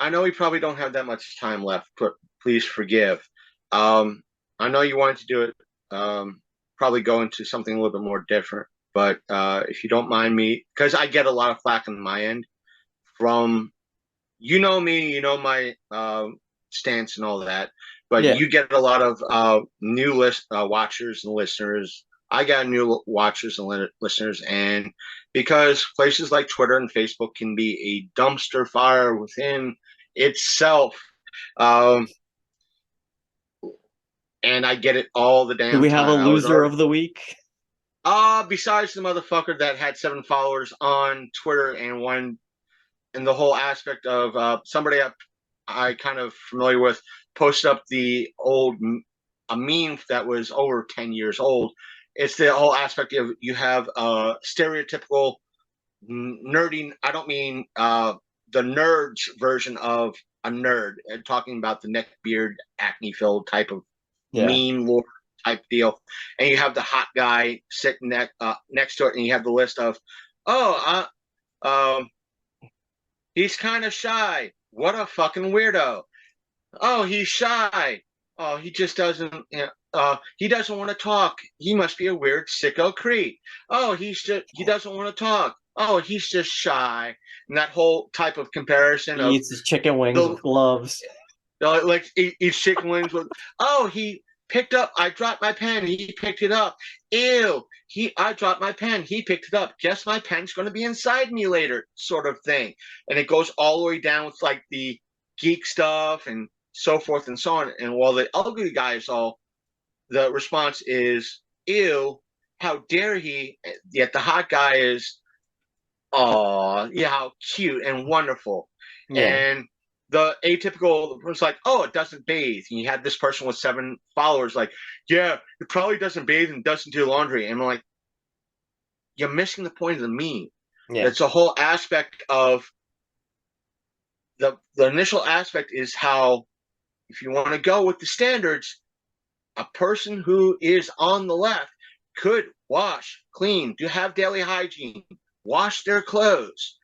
I know we probably don't have that much time left, but please forgive. Um, I know you wanted to do it, probably go into something a little bit more different, but if you don't mind me, because I get a lot of flack on my end from, you know me, you know my stance and all that, but Yeah. you get a lot of new watchers and listeners. I got new watchers and listeners, and because places like Twitter and Facebook can be a dumpster fire within itself, um, and I get it all the Do damn we have a time. I was loser already of the week? besides the motherfucker that had 7 followers on Twitter and one, and the whole aspect of somebody I kind of familiar with posted up the old a meme that was over 10 years old. It's the whole aspect of you have stereotypical nerding. I don't mean the nerds version of a nerd, talking about the neck beard, acne filled type of Yeah. mean lord type deal. And you have the hot guy sitting next to it, and you have the list of, oh, he's kind of shy. What a fucking weirdo. Oh, he's shy. Oh, he just doesn't. He doesn't want to talk. He must be a weird sicko creep. Oh, he doesn't want to talk. Oh, he's just shy. And that whole type of comparison He of eats his chicken wings the with gloves. like eats chicken wings with. Oh, he picked up. I dropped my pen. He picked it up. Ew. I dropped my pen. He picked it up. Guess my pen's going to be inside me later, sort of thing. And it goes all the way down with like the geek stuff and so forth and so on. And while the ugly guys all, the response is, ew, how dare he? Yet the hot guy is, oh, yeah, how cute and wonderful. Yeah. And the atypical was like, oh, it doesn't bathe. And you had this person with 7 followers, like, yeah, it probably doesn't bathe and doesn't do laundry. And I'm like, you're missing the point of the meme. Yeah. It's a whole aspect of the initial aspect is how, if you want to go with the standards, a person who is on the left could wash, clean, do have daily hygiene, wash their clothes.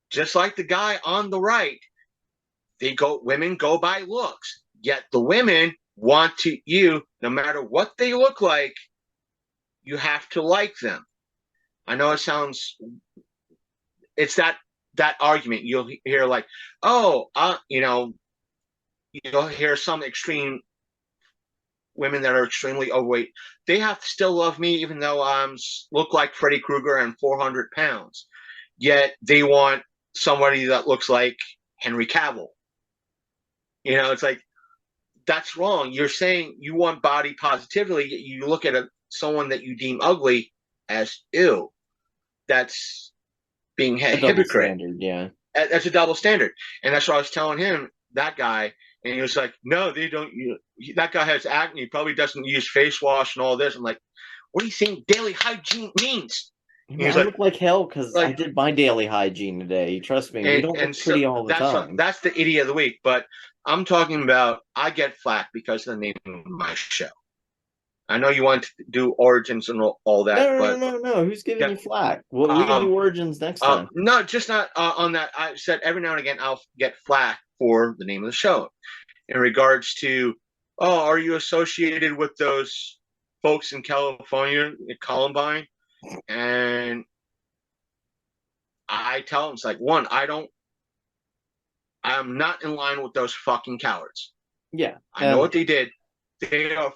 Just like the guy on the right, women go by looks. Yet the women want to you, no matter what they look like, you have to like them. I know it sounds, it's that argument you'll hear like, oh, you'll hear some extreme women that are extremely overweight. They have to still love me even though I'm look like Freddy Krueger and 400 pounds. Yet they want somebody that looks like Henry Cavill. It's like that's wrong. You're saying you want body positivity. You look at someone that you deem ugly as ew. That's being A double hypocrite. standard, yeah. That's a double standard, and that's what I was telling him. That guy, and he was like, "No, they don't. That guy has acne. He probably doesn't use face wash and all this." I'm like, "What do you think daily hygiene means?" I And mean, he was I look like hell because I like, did my daily hygiene today. Trust me, we don't and look so pretty all the time. that's the idiot of the week. But I'm talking about I get flack because of the name of my show. I know you want to do origins and all that, No, no, but no, no, no. Who's giving yeah, you flack? Well, we can um, do origins next time. no, just not on that. I said every now and again I'll get flack for the name of the show in regards to, oh, are you associated with those folks in California at Columbine? And I tell them, it's like, one, I'm not in line with those fucking cowards. Yeah, I know and what they did. They are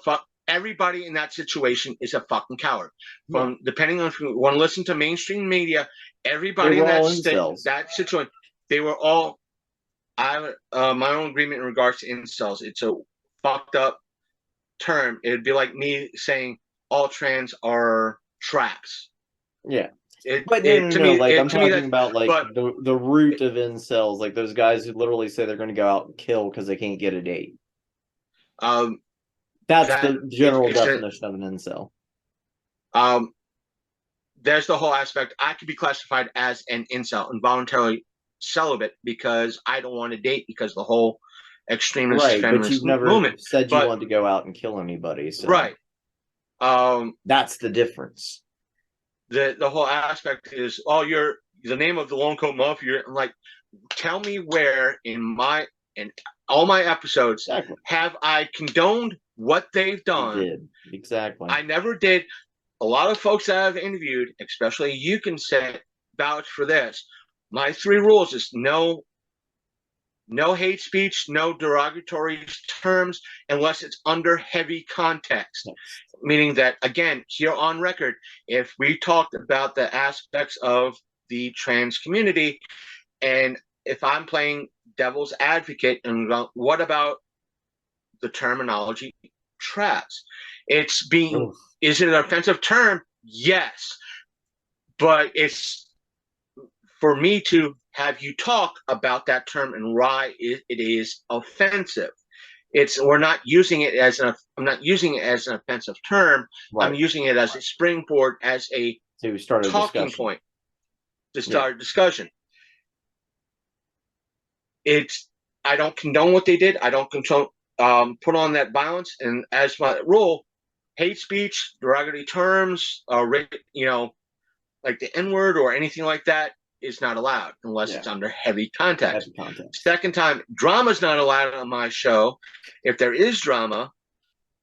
everybody in that situation is a fucking coward. yeah, From depending on if you want to listen to mainstream media, they everybody in were all incels. that situation, they were all. I my own agreement in regards to incels. It's a fucked up term. It'd be like me saying all trans are traps. Yeah, It but no, it no, no. Like I'm to me talking that's about like but the root of incels, like those guys who literally say they're going to go out and kill because they can't get a date. um That's that the general it's a, definition of an incel. um there's the whole aspect. I could be classified as an incel, involuntarily celibate, because I don't want to date because the whole extremist Right, but you've feminist never movement. said you But wanted to go out and kill anybody, so right, um, that's the difference. the whole aspect is, oh, you're the name of the lone coat mafia. I'm like, tell me where in all my episodes Exactly. have I condoned what they've You done. did. Exactly. I never did. A lot of folks that I've interviewed, especially you can say vouch for this. My 3 rules is no hate speech, no derogatory terms unless it's under heavy context. Yes. Meaning that, again, here on record, if we talked about the aspects of the trans community, and if I'm playing devil's advocate, and what about the terminology traps? It's being, Ugh. is it an offensive term? Yes. But it's for me to have you talk about that term and why it is offensive. We're not using it as I'm not using it as an offensive term. Right. I'm using it as a springboard, as a To start a talking discussion. point to start a discussion. I don't condone what they did. I don't put on that violence. And as my rule, hate speech, derogatory terms, like the N-word or anything like that is not allowed unless it's under heavy context. Second time, drama is not allowed on my show. If there is drama,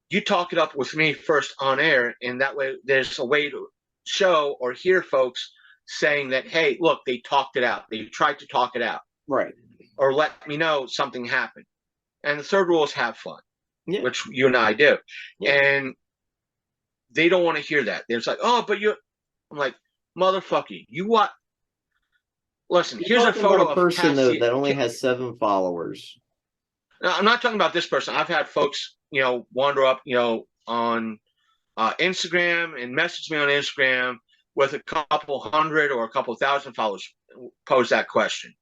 you talk it up with me first on air, and that way there's a way to show or hear folks saying that, hey, look, they talked it out. They tried to talk it out. Right. Or let me know something happened. And the third rule is have fun, which you and I do. Yeah. And they don't want to hear that. They're like, oh, but I'm like, motherfucker, you what? Listen, You're here's a photo about a person of though that only has 7 followers. Now, I'm not talking about this person. I've had folks, wander up, on Instagram and message me on Instagram with a couple hundred or a couple thousand followers, pose that question.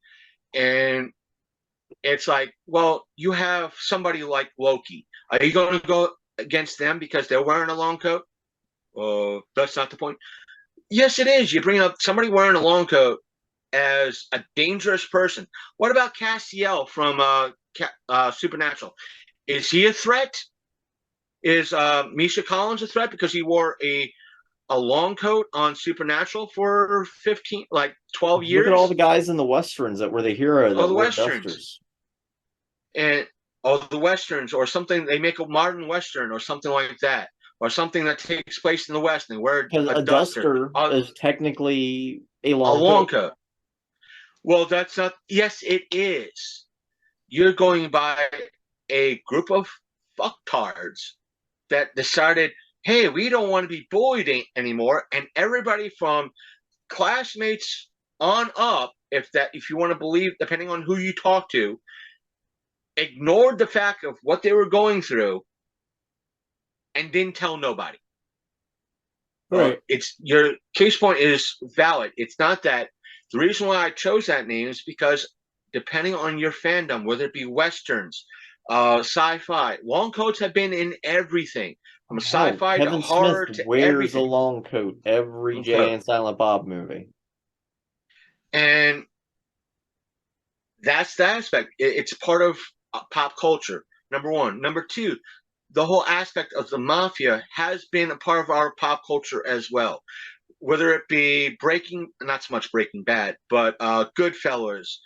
And it's like, well, you have somebody like Loki. Are you going to go against them because they're wearing a long coat? That's not the point. Yes, it is. You bring up somebody wearing a long coat as a dangerous person. What about Castiel from Supernatural? Is he a threat? Is Misha Collins a threat because he wore a long coat on Supernatural for 12 years? Look at all the guys in the westerns that were the hero that the wore westerns. dusters. And the westerns, or something, they make a modern western or something like that, or something that takes place in the West, and they wear a duster. Is technically a long, coat. Well, that's not. Yes, it is. You're going by a group of fucktards that decided, hey, we don't want to be bullied anymore, and everybody from classmates on up, if you want to believe, depending on who you talk to, ignored the fact of what they were going through and didn't tell nobody. Right. It's your case point is valid. It's not that. The reason why I chose that name is because depending on your fandom, whether it be westerns, sci-fi, long coats have been in everything, from sci-fi to horror to wears everything. A long coat every Jay and Silent Bob movie, and that's the aspect. It's part of pop culture. Number one. Number two, the whole aspect of the mafia has been a part of our pop culture as well. Whether it be not so much Breaking Bad, but Goodfellas,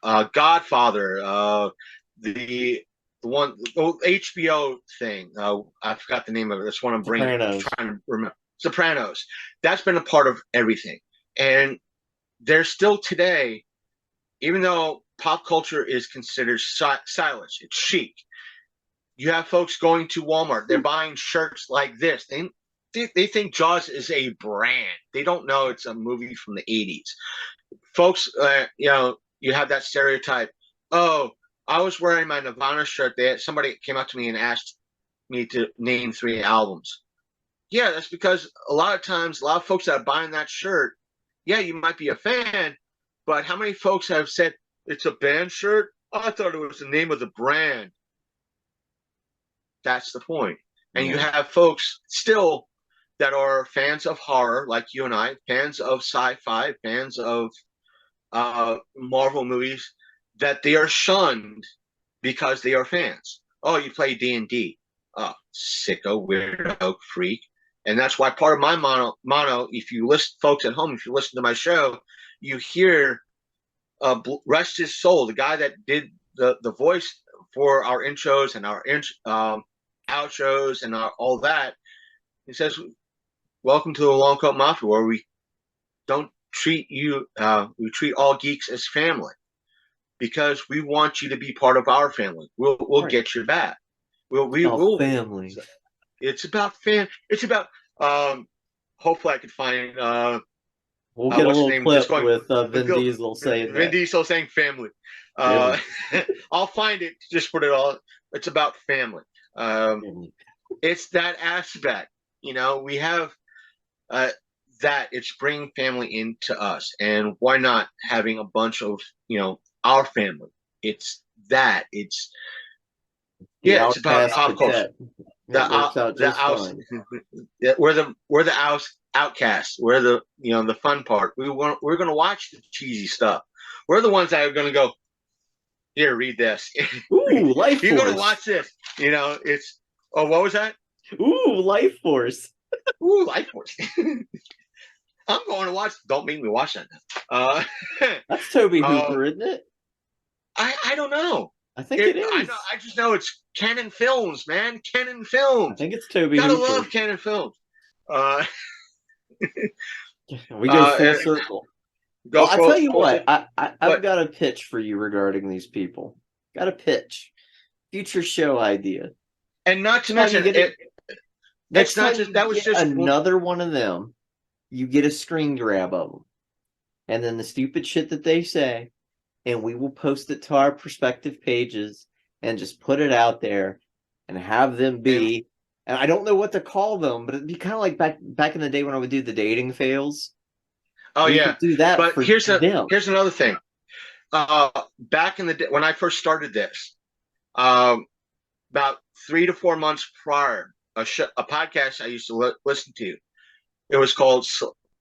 Godfather, the HBO thing. I forgot the name of it. That's one I'm trying to remember. Sopranos. That's been a part of everything, and there's still today, even though pop culture is considered stylish, it's chic. You have folks going to Walmart. They're buying shirts like this. They think Jaws is a brand. They don't know it's a movie from the 80s. Folks, you have that stereotype. Oh, I was wearing my Nirvana shirt. Somebody came up to me and asked me to name 3 albums. Yeah, that's because a lot of times, a lot of folks that are buying that shirt, yeah, you might be a fan, but how many folks have said it's a band shirt? Oh, I thought it was the name of the brand. That's the point. And you have folks still that are fans of horror, like you and I, fans of sci-fi, fans of Marvel movies, that they are shunned because they are fans. Oh, you play D&D. Oh, sicko, weirdo, freak. And that's why part of my mono, if you listen, folks at home, if you listen to my show, you hear rest his soul, the guy that did the voice for our intros and our outros and all that. He says, "Welcome to the Long Coat Mafia, where we don't treat you, we treat all geeks as family, because we want you to be part of our family. We'll Right. get your back. We'll Family. It's about It's about hopefully I could find We'll get a what's the little name? clip with Vin Diesel saying Vin that. Diesel saying family. Family. I'll find it. Just put it all. It's about family. Family. It's that aspect. We have that. It's bringing family into us, and why not having a bunch of our family? It's that. It's The it's about outcast pop culture. quartet. It works out The just out. fine. We're the outcasts. We're the fun part. We're gonna watch the cheesy stuff. We're the ones that are gonna go, here, read this. Ooh, Life You're gonna Force. watch this. It's what was that? Ooh, Life Force. Ooh, Life Force. I'm going to watch. Don't make me watch that now. That's Toby Hooper, isn't it? I don't know. I think it is. I just know it's Canon Films, man. Canon Films. I think it's Toby Gotta Hooper. love Canon Films. We go full circle. Well, I tell you what, I've got a pitch for you regarding these people. Got a pitch, future show idea, and not to mention it. Next time that was just another one of them. You get a screen grab of them, and then the stupid shit that they say, and we will post it to our respective pages and just put it out there and have them be. And I don't know what to call them, but it'd be kind of like back in the day when I would do the dating fails. Oh, we yeah. could do that. But for here's them. Here's another thing. Back in the day when I first started this, about 3 to 4 months prior, a podcast I used to listen to. It was called.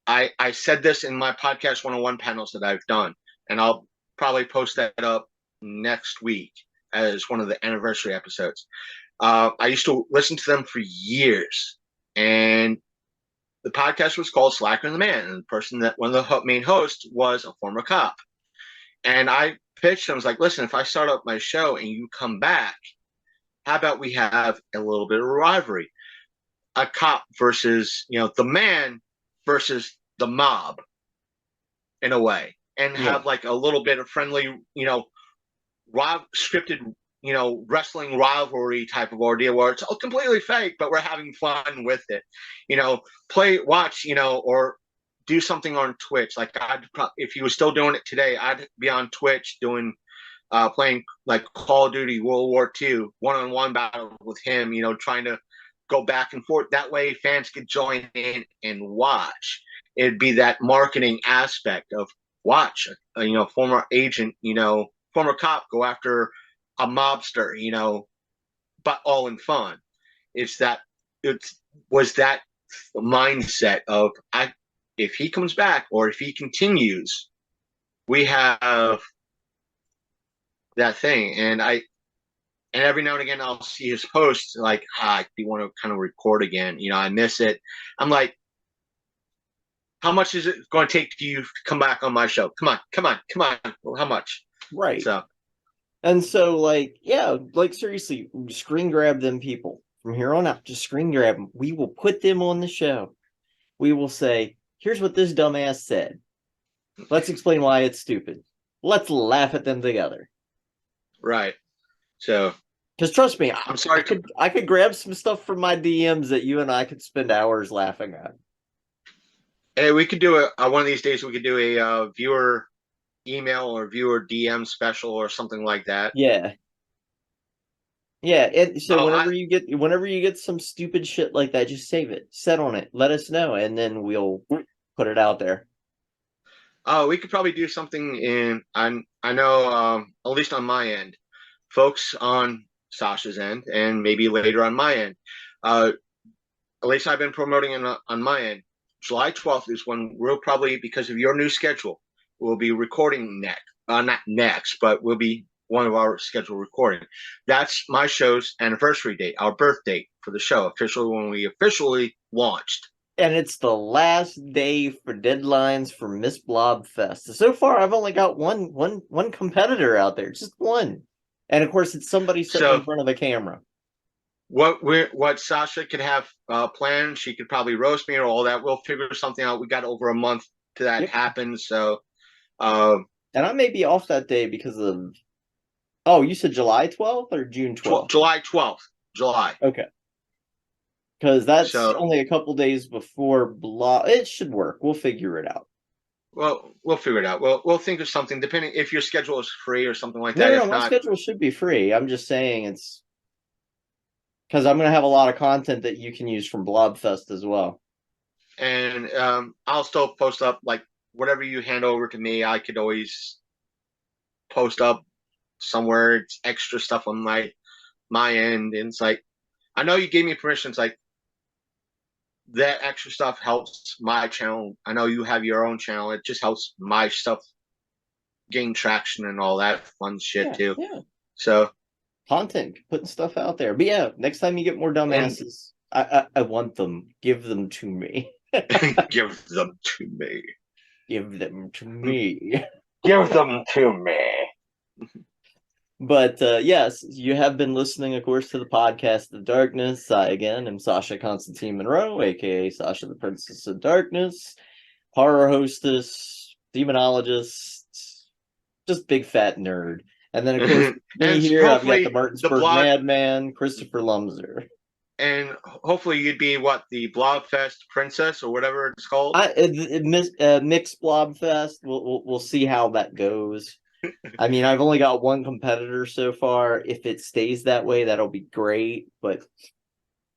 I said this in my podcast 101 panels that I've done, and I'll probably post that up next week as one of the anniversary episodes. I used to listen to them for years, and the podcast was called Slacker and the Man, and the person that one of the main hosts was a former cop. And I pitched him, I was like, listen, if I start up my show and you come back, how about we have a little bit of a rivalry? A cop versus, the man versus the mob in a way, and have like a little bit of friendly, scripted, wrestling rivalry type of ordeal where it's completely fake, but we're having fun with it. Watch, or do something on Twitch. Like if he was still doing it today, I'd be on Twitch doing playing like Call of Duty World War II one-on-one battle with him, trying to go back and forth. That way fans could join in and watch. It'd be that marketing aspect of watch, former agent, former cop go after a mobster, but all in fun. It was that mindset of if he comes back or if he continues, we have that thing. And every now and again I'll see his posts like, do you want to kind of record again? I miss it. I'm like, how much is it going to take you to come back on my show? Come on. Well, how much? Right. So seriously, screen grab them people from here on out. Just screen grab them. We will put them on the show. We will say, here's what this dumbass said. Let's explain why it's stupid. Let's laugh at them together. Right. So, because trust me, I'm sorry. I could grab some stuff from my DMs that you and I could spend hours laughing at. Hey, we could do one of these days. We could do a viewer email or viewer DM special or something like that. Yeah. And so whenever you get some stupid shit like that, just save it, set on it, let us know, and then we'll put it out there. We could probably do something I know, at least on my end, folks on Sasha's end, and maybe later on my end. At least I've been promoting it on my end. July 12th is when we'll probably, because of your new schedule, we'll be recording not next, but we'll be one of our scheduled recording. That's my show's anniversary date, our birth date for the show, officially when we officially launched. And it's the last day for deadlines for Miss Blobfest. So far, I've only got one competitor out there, just one. And of course, it's somebody sitting in front of a camera. What Sasha could have planned, she could probably roast me or all that. We'll figure something out. We got over a month to that happen, so. And I may be off that day because of. Oh, you said July 12th or June 12th? July 12th. July. Okay. Because that's only a couple days before It should work. We'll figure it out. Well, we'll figure it out. We'll think of something, depending if your schedule is free or something like that. No, my schedule should be free. I'm just saying it's because I'm going to have a lot of content that you can use from Blobfest as well. And I'll still post up, like, whatever you hand over to me, I could always post up somewhere. It's extra stuff on my end. And it's like, I know you gave me permission. It's like, that extra stuff helps my channel. I know you have your own channel. It just helps my stuff gain traction and all that fun shit too. Yeah. So content, putting stuff out there. But yeah, next time you get more dumbasses, I want them. Give them to me. Give them to me. Give them to me. Give them to me. But yes, you have been listening, of course, to the podcast of Darkness. I, again, am Sasha Constantine Monroe, aka Sasha the Princess of Darkness, horror hostess, demonologist, just big fat nerd. And then, of course, me here, I've got the Martinsburg Madman, Christopher Lumser. And hopefully you'd be, the Blobfest Princess or whatever it's called? Mixed Blobfest. We'll see how that goes. I mean, I've only got one competitor so far. If it stays that way, that'll be great. But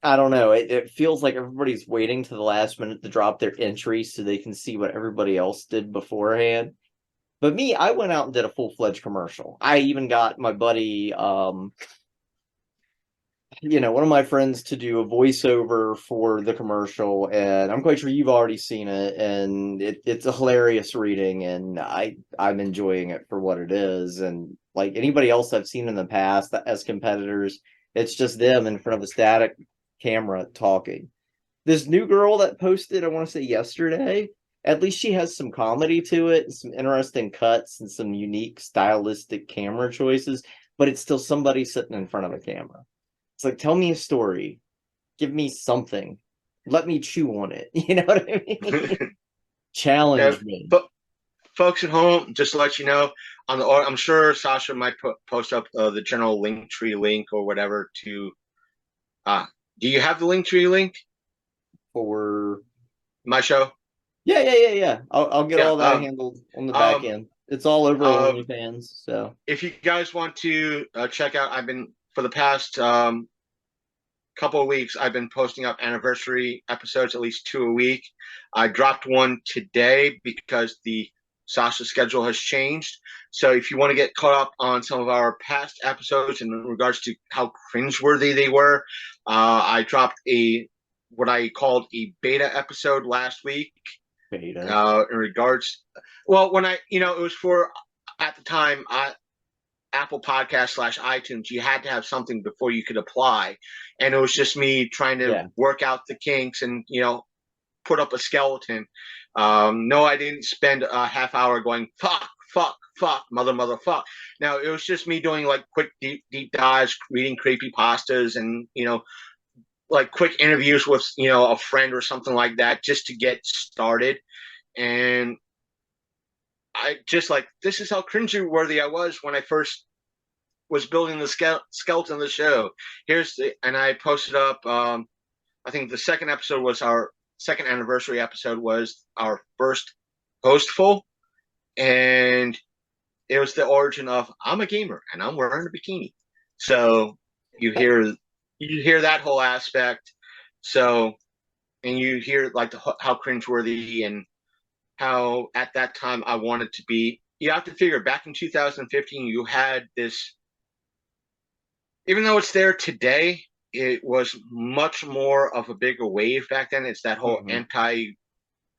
I don't know. It feels like everybody's waiting to the last minute to drop their entry so they can see what everybody else did beforehand. But me, I went out and did a full-fledged commercial. I even got my buddy, one of my friends to do a voiceover for the commercial, and I'm quite sure you've already seen it, and it's a hilarious reading, and I'm enjoying it for what it is. And like anybody else I've seen in the past as competitors, it's just them in front of a static camera talking. This new girl that posted, I want to say yesterday, at least she has some comedy to it, and some interesting cuts, and some unique stylistic camera choices, but it's still somebody sitting in front of a camera. It's like, tell me a story. Give me something. Let me chew on it. You know what I mean? Challenge me. But folks at home, just to let you know, I'm sure Sasha might post up the general Linktree link or whatever to. Do you have the Linktree link for my show? Yeah. I'll get all that handled on the back end. It's all over OnlyFans. So if you guys want to check out, I've been for the past couple of weeks, I've been posting up anniversary episodes, at least 2 a week. I dropped one today because the Sasha schedule has changed. So if you want to get caught up on some of our past episodes in regards to how cringeworthy they were, I dropped what I called a beta episode last week. Beta. In regards, well, when it was for, at the time, Apple Podcast / iTunes, you had to have something before you could apply. And it was just me trying to work out the kinks and, put up a skeleton. No, I didn't spend a half hour going, fuck, motherfuck. Now, it was just me doing like quick deep dives, reading creepy pastas and, like quick interviews with, a friend or something like that just to get started. And I just like, this is how cringeworthy I was when I first was building the skeleton of the show. And I posted up, I think the second episode was our second anniversary episode, was our first hostful. And it was the origin of, I'm a gamer and I'm wearing a bikini. So you hear that whole aspect. So, and you hear like how cringeworthy and how at that time I wanted to be. You have to figure back in 2015, you had this, even though it's there today, it was much more of a bigger wave back then. It's that whole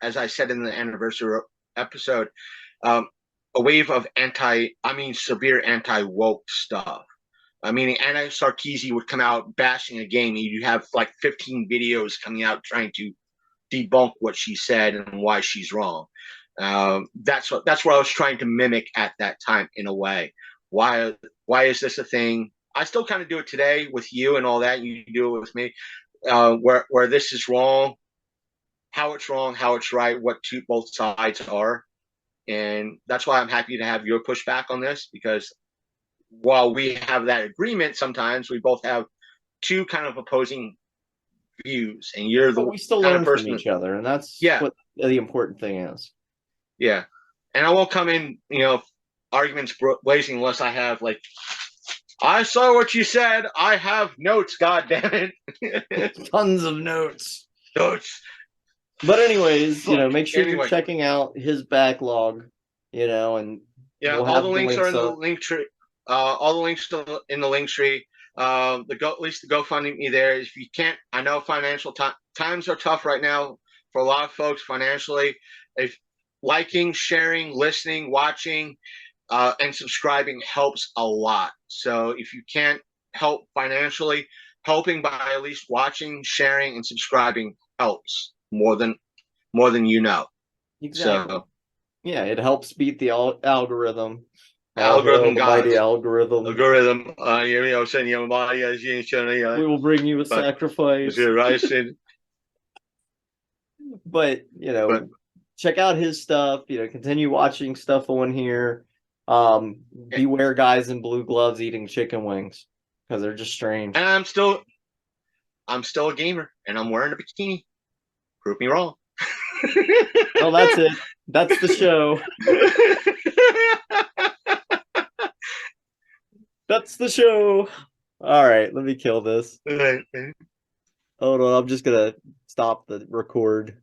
as I said in the anniversary episode, a wave of severe anti-woke stuff. I mean, Anna Sarkeesian would come out bashing a game, and you'd have like 15 videos coming out trying to debunk what she said and why she's wrong. That's what I was trying to mimic at that time in a way. Why is this a thing? I still kind of do it today with you and all that. You do it with me. Where this is wrong, how it's right, what both sides are, and that's why I'm happy to have your pushback on this, because while we have that agreement, sometimes we both have two kind of opposing views, and you're the we still kind learn of person from each other, and that's what the important thing is. Yeah, and I won't come in, arguments blazing unless I have like, I saw what you said. I have notes. God damn it, tons of notes. Notes. But anyways, make sure you're checking out his backlog. And all the links are in the link tree. All the links in the link tree. At least the GoFundMe there. If you can't, I know financial times are tough right now for a lot of folks financially. If liking, sharing, listening, watching, and subscribing helps a lot. So if you can't help financially, helping by at least watching, sharing, and subscribing helps more than you know. Exactly. So, yeah, it helps beat the algorithm. Algorithm gods. Algorithm. We will bring you a sacrifice. But check out his stuff. Continue watching stuff on here. Beware guys in blue gloves eating chicken wings, because they're just strange. And I'm still a gamer, and I'm wearing a bikini. Prove me wrong. Well, that's it. That's the show. That's the show. All right, let me kill this. Hold on, I'm just gonna stop the record.